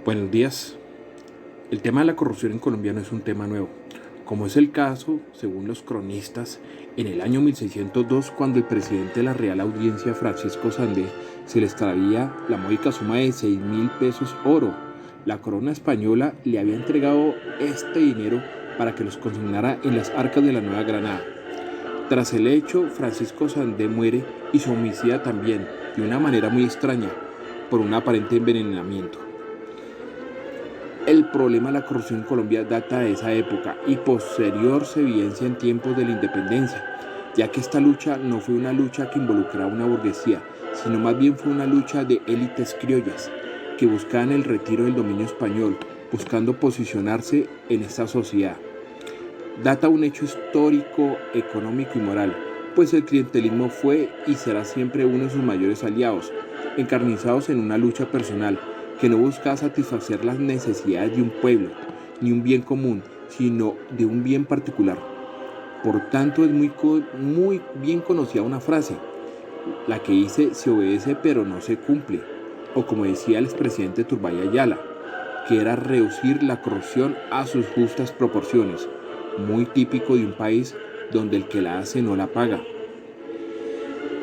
Buenos días. El tema de la corrupción en Colombia no es un tema nuevo, como es el caso, según los cronistas, en el año 1602, cuando el presidente de la Real Audiencia, Francisco Sandé, se le extraía la módica suma de 6.000 pesos oro. La corona española le había entregado este dinero para que los consignara en las arcas de la Nueva Granada. Tras el hecho, Francisco Sandé muere y su homicida también, de una manera muy extraña, por un aparente envenenamiento. El problema de la corrupción en Colombia data de esa época y posterior se evidencia en tiempos de la independencia, ya que esta lucha no fue una lucha que involucraba a una burguesía, sino más bien fue una lucha de élites criollas que buscaban el retiro del dominio español, buscando posicionarse en esta sociedad. Data un hecho histórico, económico y moral, pues el clientelismo fue y será siempre uno de sus mayores aliados, encarnizados en una lucha personal que no busca satisfacer las necesidades de un pueblo, ni un bien común, sino de un bien particular. Por tanto, es muy bien conocida una frase, la que dice: se obedece pero no se cumple, o como decía el expresidente Turbay Ayala, que era reducir la corrupción a sus justas proporciones, muy típico de un país donde el que la hace no la paga.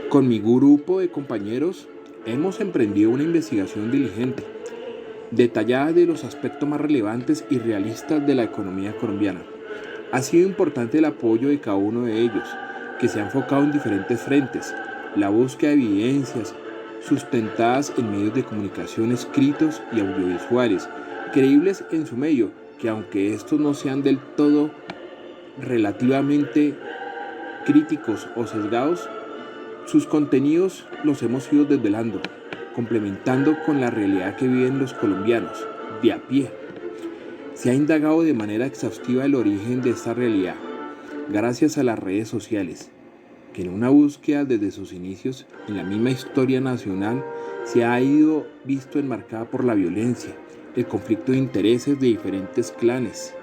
Con mi grupo de compañeros hemos emprendido una investigación diligente, detallada de los aspectos más relevantes y realistas de la economía colombiana. Ha sido importante el apoyo de cada uno de ellos, que se ha enfocado en diferentes frentes: la búsqueda de evidencias sustentadas en medios de comunicación escritos y audiovisuales, creíbles en su medio, que aunque estos no sean del todo relativamente críticos o sesgados, sus contenidos los hemos ido desvelando, complementando con la realidad que viven los colombianos, de a pie. Se ha indagado de manera exhaustiva el origen de esta realidad, gracias a las redes sociales, que en una búsqueda desde sus inicios en la misma historia nacional se ha ido visto enmarcada por la violencia, el conflicto de intereses de diferentes clanes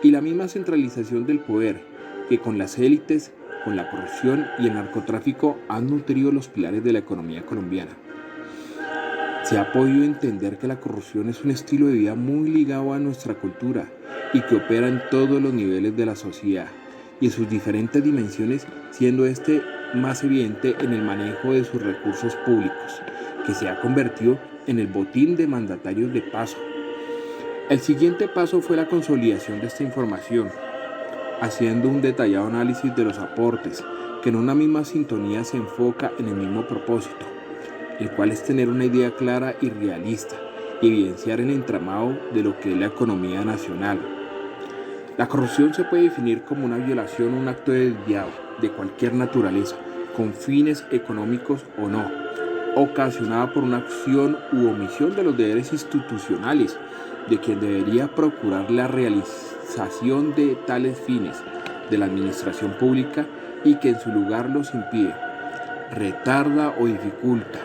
y la misma centralización del poder, que con las élites, con la corrupción y el narcotráfico han nutrido los pilares de la economía colombiana. Se ha podido entender que la corrupción es un estilo de vida muy ligado a nuestra cultura y que opera en todos los niveles de la sociedad y en sus diferentes dimensiones, siendo este más evidente en el manejo de sus recursos públicos, que se ha convertido en el botín de mandatarios de paso. El siguiente paso fue la consolidación de esta información, haciendo un detallado análisis de los aportes, que en una misma sintonía se enfoca en el mismo propósito, el cual es tener una idea clara y realista y evidenciar el entramado de lo que es la economía nacional. La corrupción se puede definir como una violación o un acto desviado de cualquier naturaleza, con fines económicos o no, ocasionada por una acción u omisión de los deberes institucionales de quien debería procurar la realización de tales fines de la administración pública y que en su lugar los impide, retarda o dificulta.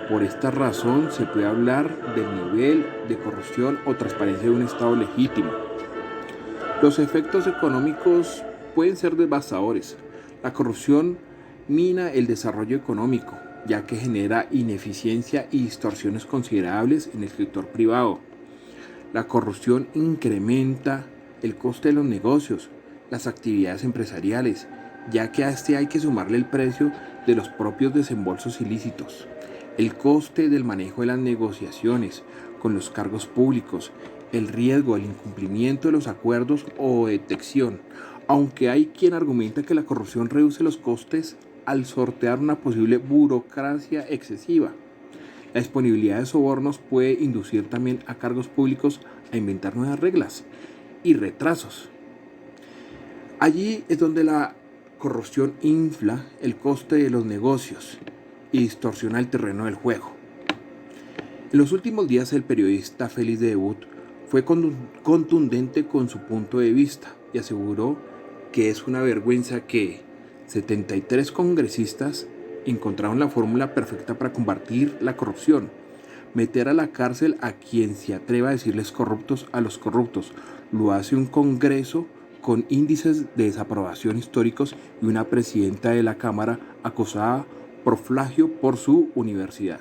Por esta razón se puede hablar del nivel de corrupción o transparencia de un Estado legítimo. Los efectos económicos pueden ser devastadores. La corrupción mina el desarrollo económico, ya que genera ineficiencia y distorsiones considerables en el sector privado. La corrupción incrementa el coste de los negocios, las actividades empresariales, ya que a este hay que sumarle el precio de los propios desembolsos ilícitos, el coste del manejo de las negociaciones con los cargos públicos, el riesgo del incumplimiento de los acuerdos o detección, aunque hay quien argumenta que la corrupción reduce los costes al sortear una posible burocracia excesiva. La disponibilidad de sobornos puede inducir también a cargos públicos a inventar nuevas reglas y retrasos. Allí es donde la corrupción infla el coste de los negocios y distorsiona el terreno del juego. En los últimos días el periodista Félix de Debut fue contundente con su punto de vista y aseguró que es una vergüenza que 73 congresistas encontraron la fórmula perfecta para combatir la corrupción: meter a la cárcel a quien se atreva a decirles corruptos a los corruptos. Lo hace un Congreso con índices de desaprobación históricos y una presidenta de la Cámara acusada por plagio por su universidad.